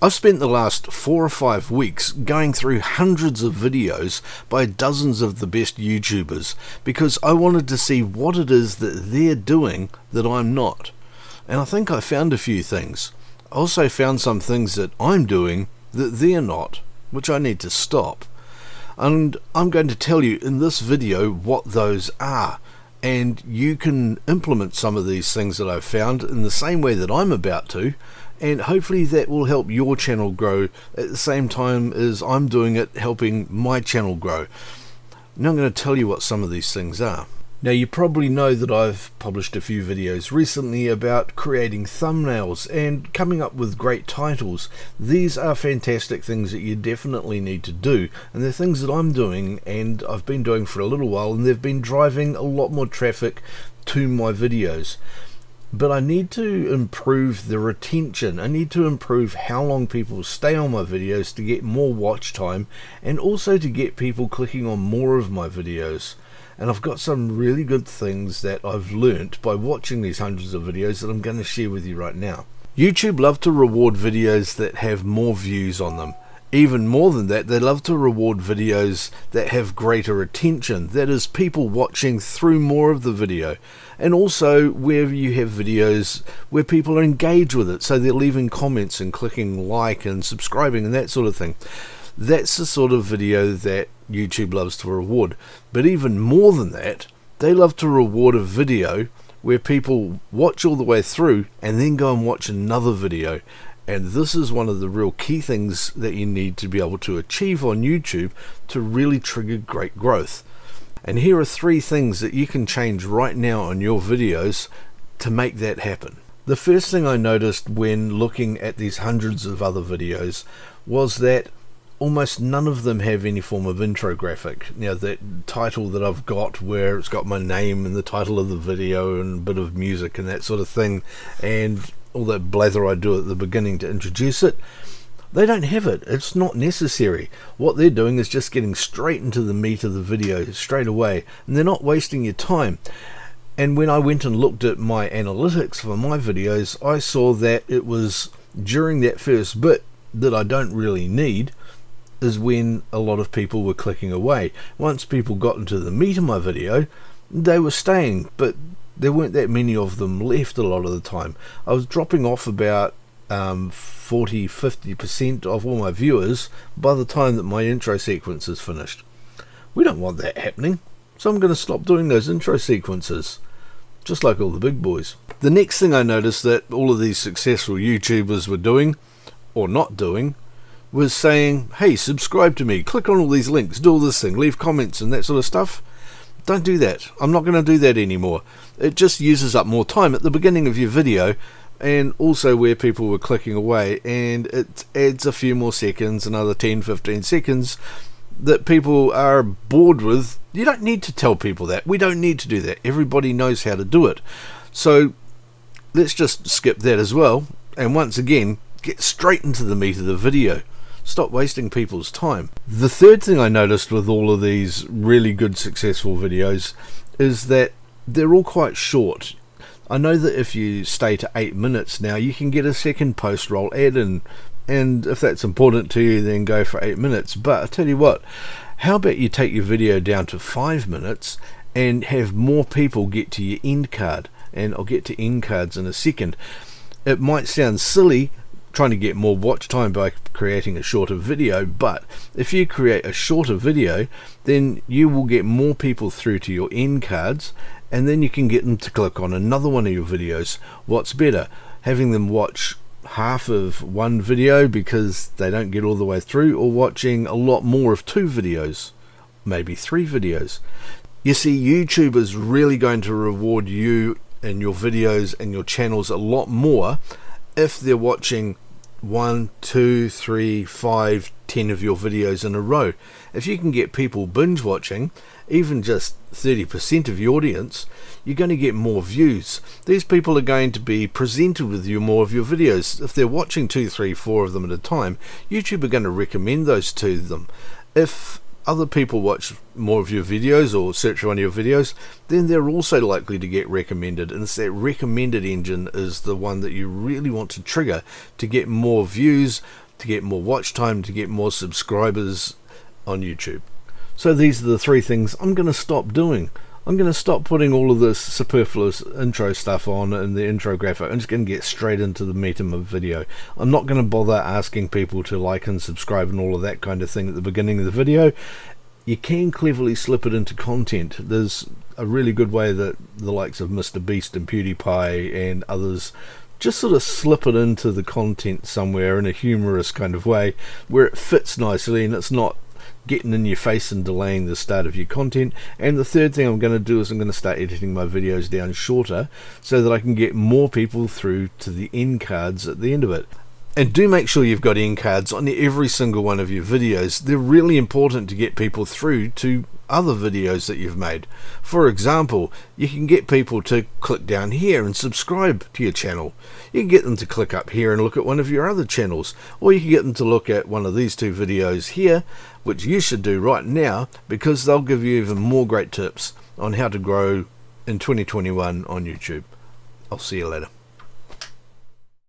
I've spent the last 4 or 5 weeks going through hundreds of videos by dozens of the best YouTubers because I wanted to see what it is that they're doing that I'm not. And I think I found a few things. I also found some things that I'm doing that they're not, which I need to stop. And I'm going to tell you in this video what those are. And you can implement some of these things that I've found in the same way that I'm about to, and hopefully that will help your channel grow at the same time as I'm doing it, helping my channel grow. Now I'm going to tell you what some of these things are. Now you probably know that I've published a few videos recently about creating thumbnails and coming up with great titles. These are fantastic things that you definitely need to do, and they're things that I'm doing and I've been doing for a little while, and they've been driving a lot more traffic to my videos. But I need to improve the retention. I need to improve how long people stay on my videos to get more watch time, and also to get people clicking on more of my videos. And I've got some really good things that I've learnt by watching these hundreds of videos that I'm going to share with you right now. YouTube love to reward videos that have more views on them. Even more than that, they love to reward videos that have greater attention, that is, people watching through more of the video. And also where you have videos where people are engaged with it, so they're leaving comments and clicking like and subscribing and that sort of thing. That's the sort of video that YouTube loves to reward. But even more than that, they love to reward a video where people watch all the way through and then go and watch another video. And this is one of the real key things that you need to be able to achieve on YouTube to really trigger great growth. And here are 3 things that you can change right now on your videos to make that happen. The first thing I noticed when looking at these hundreds of other videos was that almost none of them have any form of intro graphic. You know, that title that I've got where it's got my name and the title of the video and a bit of music and that sort of thing, and all that blather I do at the beginning to introduce it. They don't have it. It's not necessary. What they're doing is just getting straight into the meat of the video straight away, and they're not wasting your time. And when I went and looked at my analytics for my videos, I saw that it was during that first bit that I don't really need is when a lot of people were clicking away. Once people got into the meat of my video, they were staying, but there weren't that many of them left a lot of the time. I was dropping off about 40-50% of all my viewers by the time that my intro sequence is finished. We don't want that happening, so I'm going to stop doing those intro sequences, just like all the big boys. The next thing I noticed that all of these successful YouTubers were doing, or not doing, was saying, hey, subscribe to me, click on all these links, do all this thing, leave comments and that sort of stuff. Don't do that. I'm not going to do that anymore. It just uses up more time at the beginning of your video, and also where people were clicking away, and it adds a few more seconds, another 10-15 seconds that people are bored with. You don't need to tell people that. We don't need to do that. Everybody knows how to do it. So let's just skip that as well, and once again get straight into the meat of the video. Stop wasting people's time. The third thing I noticed with all of these really good successful videos is that they're all quite short. I know that if you stay to 8 minutes now, you can get a second post-roll ad in, and if that's important to you, then go for 8 minutes. But I tell you what, how about you take your video down to 5 minutes and have more people get to your end card? And I'll get to end cards in a second. It might sound silly trying to get more watch time by creating a shorter video, but if you create a shorter video, then you will get more people through to your end cards, and then you can get them to click on another one of your videos. What's better, having them watch half of one video because they don't get all the way through, or watching a lot more of 2 videos, maybe 3 videos? You see, YouTube is really going to reward you and your videos and your channels a lot more if they're watching 1, 2, 3, 5, 10 of your videos in a row. If you can get people binge watching even just 30% of your audience, you're going to get more views. These people are going to be presented with you more of your videos. If they're watching 2, 3, 4 of them at a time, YouTube are going to recommend those to them. If other people watch more of your videos or search one of your videos, then they're also likely to get recommended, and it's that recommended engine is the one that you really want to trigger to get more views, to get more watch time, to get more subscribers on YouTube. So these are the 3 things I'm going to stop doing. I'm going to stop putting all of this superfluous intro stuff on in the intro graphic. I'm just going to get straight into the meat of my video. I'm not going to bother asking people to like and subscribe and all of that kind of thing at the beginning of the video. You can cleverly slip it into content. There's a really good way that the likes of Mr. Beast and PewDiePie and others just sort of slip it into the content somewhere in a humorous kind of way where it fits nicely and it's not getting in your face and delaying the start of your content. And the third thing I'm going to do is I'm going to start editing my videos down shorter so that I can get more people through to the end cards at the end of it. And do make sure you've got end cards on every single one of your videos. They're really important to get people through to other videos that you've made. For example, you can get people to click down here and subscribe to your channel. You can get them to click up here and look at one of your other channels, or you can get them to look at one of these 2 videos here, which you should do right now, because they'll give you even more great tips on how to grow in 2021 on YouTube. I'll see you later.